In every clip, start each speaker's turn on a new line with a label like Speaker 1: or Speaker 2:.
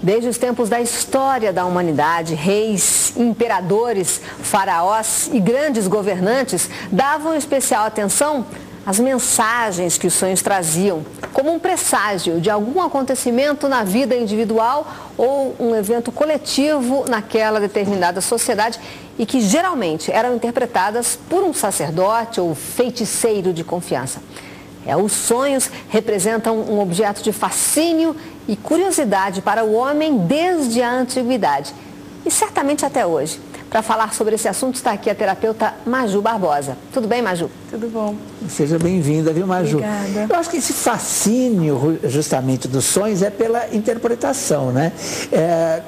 Speaker 1: Desde os tempos da história da humanidade, reis, imperadores, faraós e grandes governantes davam especial atenção às mensagens que os sonhos traziam, como um presságio de algum acontecimento na vida individual ou um evento coletivo naquela determinada sociedade e que geralmente eram interpretadas por um sacerdote ou feiticeiro de confiança. Os sonhos representam um objeto de fascínio e curiosidade para o homem desde a antiguidade e certamente até hoje. Para falar sobre esse assunto está aqui a terapeuta Maju Barbosa. Tudo bem, Maju?
Speaker 2: Tudo bom.
Speaker 3: Seja bem-vinda, viu, Maju?
Speaker 2: Obrigada.
Speaker 3: Eu acho que esse fascínio justamente dos sonhos é pela interpretação, né?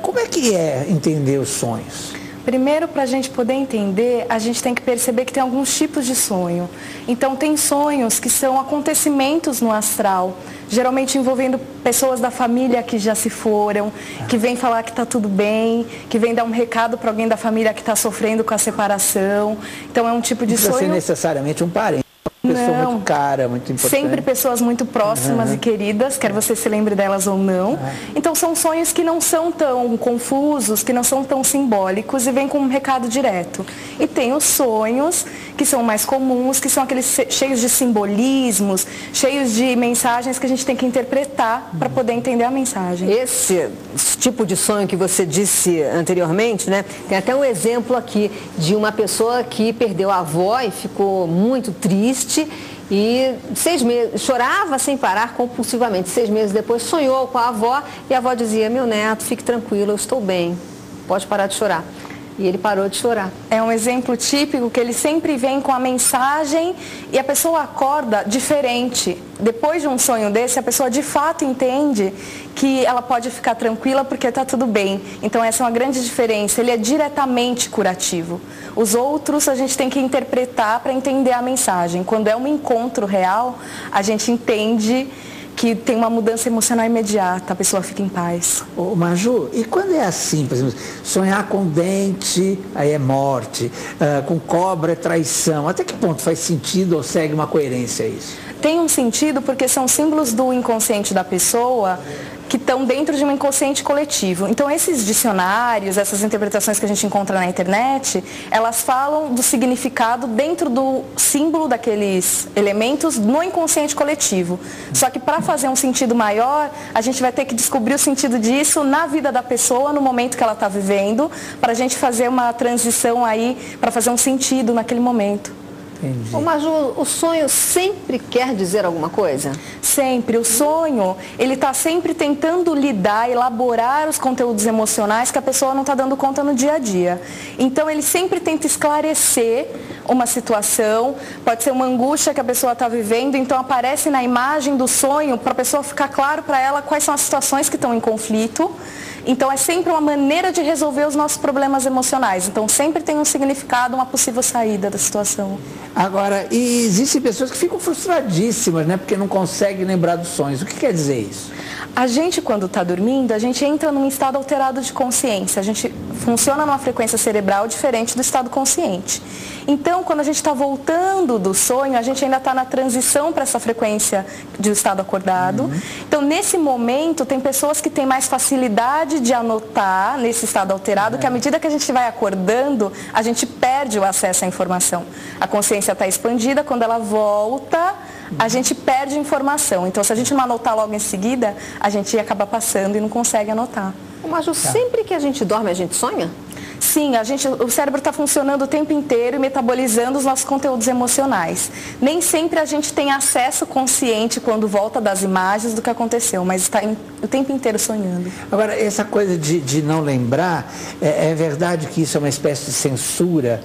Speaker 3: Como é que é entender os sonhos?
Speaker 2: Primeiro, para a gente poder entender, a gente tem que perceber que tem alguns tipos de sonho. Então, tem sonhos que são acontecimentos no astral, geralmente envolvendo pessoas da família que já se foram, que vêm falar que está tudo bem, que vêm dar um recado para alguém da família que está sofrendo com a separação. Então, é um tipo de sonho...
Speaker 3: Não precisa ser necessariamente um parente. Pessoa muito cara, muito importante.
Speaker 2: Sempre pessoas muito próximas e queridas, quer você se lembre delas ou não. Então são sonhos que não são tão confusos, que não são tão simbólicos e vêm com um recado direto. E tem os sonhos que são mais comuns, que são aqueles cheios de simbolismos, cheios de mensagens que a gente tem que interpretar para poder entender a mensagem.
Speaker 1: Esse tipo de sonho que você disse anteriormente, né? Tem até um exemplo aqui de uma pessoa que perdeu a avó e ficou muito triste. E 6 meses, chorava sem parar compulsivamente. 6 meses depois sonhou com a avó e a avó dizia: meu neto, fique tranquilo, eu estou bem, pode parar de chorar. E ele parou de chorar.
Speaker 2: É um exemplo típico que ele sempre vem com a mensagem e a pessoa acorda diferente. Depois de um sonho desse, a pessoa de fato entende que ela pode ficar tranquila porque está tudo bem. Então essa é uma grande diferença, ele é diretamente curativo. Os outros a gente tem que interpretar para entender a mensagem. Quando é um encontro real, a gente entende que tem uma mudança emocional imediata, a pessoa fica em paz.
Speaker 3: Ô, Maju, e quando é assim, por exemplo, sonhar com dente, aí é morte, com cobra é traição, até que ponto faz sentido ou segue uma coerência isso?
Speaker 2: Tem um sentido porque são símbolos do inconsciente da pessoa que estão dentro de um inconsciente coletivo. Então, esses dicionários, essas interpretações que a gente encontra na internet, elas falam do significado dentro do símbolo daqueles elementos no inconsciente coletivo. Só que para fazer um sentido maior, a gente vai ter que descobrir o sentido disso na vida da pessoa, no momento que ela está vivendo, para a gente fazer uma transição aí, para fazer um sentido naquele momento.
Speaker 3: Entendi.
Speaker 1: Ô, Maju, o sonho sempre quer dizer alguma coisa?
Speaker 2: Sempre. O sonho, ele está sempre tentando lidar, elaborar os conteúdos emocionais que a pessoa não está dando conta no dia a dia. Então, ele sempre tenta esclarecer uma situação, pode ser uma angústia que a pessoa está vivendo, então aparece na imagem do sonho para a pessoa ficar claro para ela quais são as situações que estão em conflito. Então, é sempre uma maneira de resolver os nossos problemas emocionais. Então, sempre tem um significado, uma possível saída da situação.
Speaker 3: Agora, e existem pessoas que ficam frustradíssimas, né? Porque não conseguem lembrar dos sonhos. O que quer dizer isso?
Speaker 2: A gente, quando está dormindo, a gente entra num estado alterado de consciência. A gente funciona numa frequência cerebral diferente do estado consciente. Então, quando a gente está voltando do sonho, a gente ainda está na transição para essa frequência de estado acordado. Então, nesse momento, tem pessoas que têm mais facilidade de anotar nesse estado alterado, que à medida que a gente vai acordando, a gente perde o acesso à informação. A consciência está expandida, quando ela volta, a gente perde informação. Então, se a gente não anotar logo em seguida, a gente acaba passando e não consegue anotar.
Speaker 1: Maju, sempre que a gente dorme, a gente sonha?
Speaker 2: Sim, o cérebro está funcionando o tempo inteiro e metabolizando os nossos conteúdos emocionais. Nem sempre a gente tem acesso consciente quando volta das imagens do que aconteceu, mas está o tempo inteiro sonhando.
Speaker 3: Agora, essa coisa de não lembrar, é verdade que isso é uma espécie de censura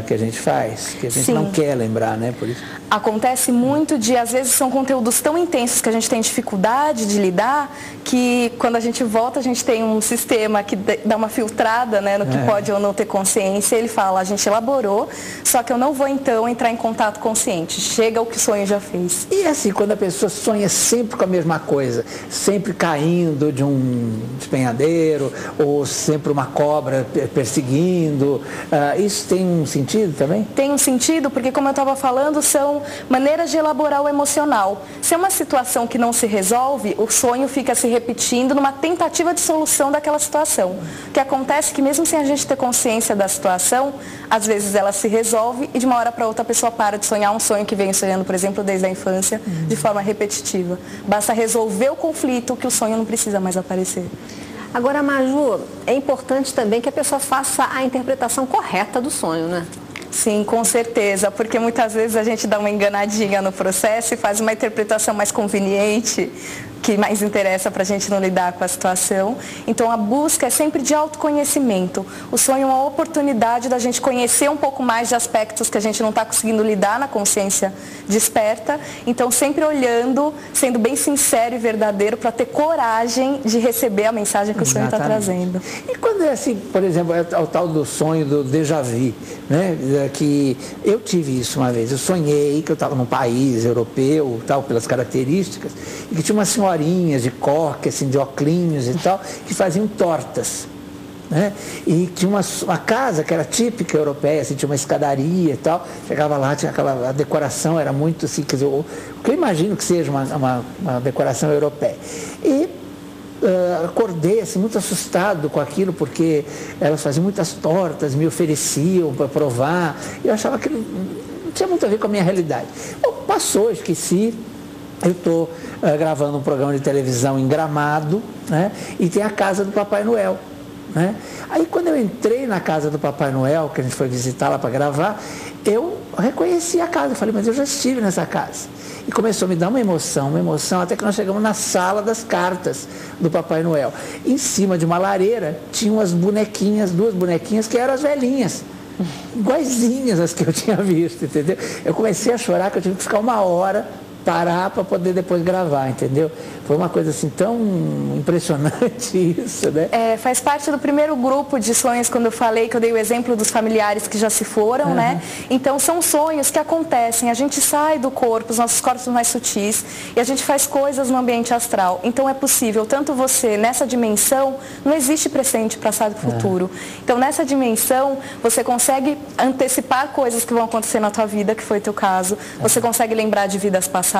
Speaker 3: que a gente faz? Que a gente não quer lembrar, né? Por isso.
Speaker 2: Acontece muito às vezes são conteúdos tão intensos que a gente tem dificuldade de lidar, que quando a gente volta, a gente tem um sistema que dá uma filtrada, né, no que pode ou não ter consciência. Ele fala: a gente elaborou, só que eu não vou então entrar em contato consciente. Chega o que o sonho já fez.
Speaker 3: E assim, quando a pessoa sonha sempre com a mesma coisa, sempre caindo de um despenhadeiro, ou sempre uma cobra perseguindo, isso tem um sentido também?
Speaker 2: Tem um sentido, porque como eu estava falando, são maneiras de elaborar o emocional. Se é uma situação que não se resolve, o sonho fica se repetindo numa tentativa de solução daquela situação. O que acontece é que mesmo sem a gente ter consciência da situação, às vezes ela se resolve e de uma hora para outra a pessoa para de sonhar um sonho que vem sonhando, por exemplo, desde a infância, de forma repetitiva. Basta resolver o conflito que o sonho não precisa mais aparecer.
Speaker 1: Agora, Maju, é importante também que a pessoa faça a interpretação correta do sonho, né?
Speaker 2: Sim, com certeza, porque muitas vezes a gente dá uma enganadinha no processo e faz uma interpretação mais conveniente, que mais interessa para a gente não lidar com a situação. Então a busca é sempre de autoconhecimento. O sonho é uma oportunidade da gente conhecer um pouco mais de aspectos que a gente não está conseguindo lidar na consciência desperta. Então sempre olhando, sendo bem sincero e verdadeiro para ter coragem de receber a mensagem que o sonho está trazendo.
Speaker 3: E quando é assim, por exemplo, é o tal do sonho do déjà vu, né? Que eu tive isso uma vez. Eu sonhei que eu estava num país europeu, tal, pelas características, e que tinha uma senhorinhas de coque, assim, de oclinhos e tal, que faziam tortas. Né? E tinha uma casa que era típica europeia, assim, tinha uma escadaria e tal, chegava lá, tinha a decoração era muito assim, quer dizer, o que eu imagino que seja uma decoração europeia. E acordei assim, muito assustado com aquilo, porque elas faziam muitas tortas, me ofereciam para provar, e eu achava que não tinha muito a ver com a minha realidade. Bom, passou, esqueci. Eu estou gravando um programa de televisão em Gramado, né? E tem a casa do Papai Noel. Né? Aí quando eu entrei na casa do Papai Noel, que a gente foi visitar lá para gravar, eu reconheci a casa. Eu falei, mas eu já estive nessa casa. E começou a me dar uma emoção, até que nós chegamos na sala das cartas do Papai Noel. Em cima de uma lareira tinha umas bonequinhas, 2 bonequinhas que eram as velhinhas. Iguaizinhas as que eu tinha visto, entendeu? Eu comecei a chorar, que eu tive que ficar 1 hora parar para poder depois gravar, entendeu? Foi uma coisa assim tão impressionante isso, né?
Speaker 2: Faz parte do primeiro grupo de sonhos, quando eu falei, que eu dei o exemplo dos familiares que já se foram, né? Então são sonhos que acontecem, a gente sai do corpo, os nossos corpos mais sutis, e a gente faz coisas no ambiente astral. Então é possível, tanto você, nessa dimensão, não existe presente, passado e futuro. Então nessa dimensão, você consegue antecipar coisas que vão acontecer na tua vida, que foi o teu caso, você consegue lembrar de vidas passadas,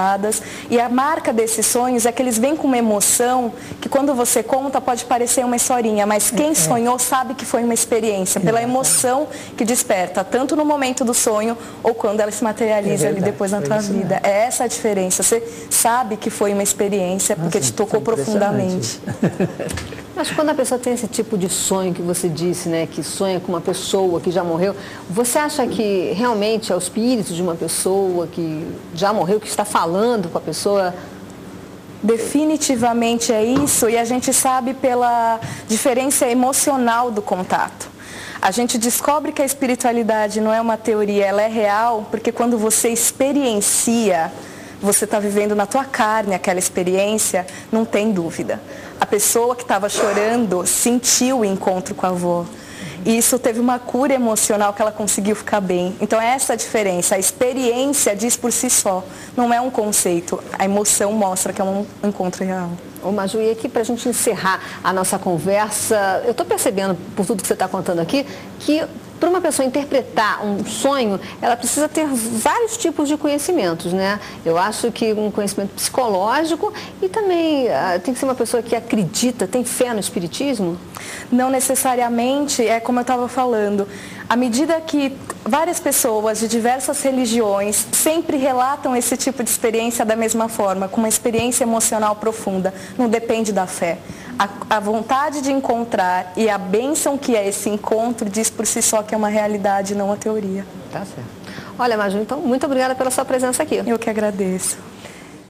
Speaker 2: e a marca desses sonhos é que eles vêm com uma emoção que quando você conta pode parecer uma historinha, mas quem sonhou sabe que foi uma experiência, pela emoção que desperta, tanto no momento do sonho ou quando ela se materializa ali depois na tua vida. É essa a diferença, você sabe que foi uma experiência porque te tocou profundamente.
Speaker 1: Mas quando a pessoa tem esse tipo de sonho que você disse, né, que sonha com uma pessoa que já morreu, você acha que realmente é o espírito de uma pessoa que já morreu, que está falando com a pessoa?
Speaker 2: Definitivamente é isso, e a gente sabe pela diferença emocional do contato. A gente descobre que a espiritualidade não é uma teoria, ela é real, porque quando você experiencia, você está vivendo na tua carne aquela experiência, não tem dúvida. A pessoa que estava chorando sentiu o encontro com a avó. E isso teve uma cura emocional que ela conseguiu ficar bem. Então é essa a diferença. A experiência diz por si só. Não é um conceito. A emoção mostra que é um encontro real.
Speaker 1: Ô Maju, e aqui para a gente encerrar a nossa conversa, eu estou percebendo, por tudo que você está contando aqui, que para uma pessoa interpretar um sonho, ela precisa ter vários tipos de conhecimentos, né? Eu acho que um conhecimento psicológico e também tem que ser uma pessoa que acredita, tem fé no espiritismo?
Speaker 2: Não necessariamente, é como eu estava falando. À medida que várias pessoas de diversas religiões sempre relatam esse tipo de experiência da mesma forma, com uma experiência emocional profunda, não depende da fé. A vontade de encontrar e a bênção que é esse encontro diz por si só que é uma realidade, não uma teoria.
Speaker 1: Tá certo. Olha, Maju, então, muito obrigada pela sua presença aqui.
Speaker 2: Eu que agradeço.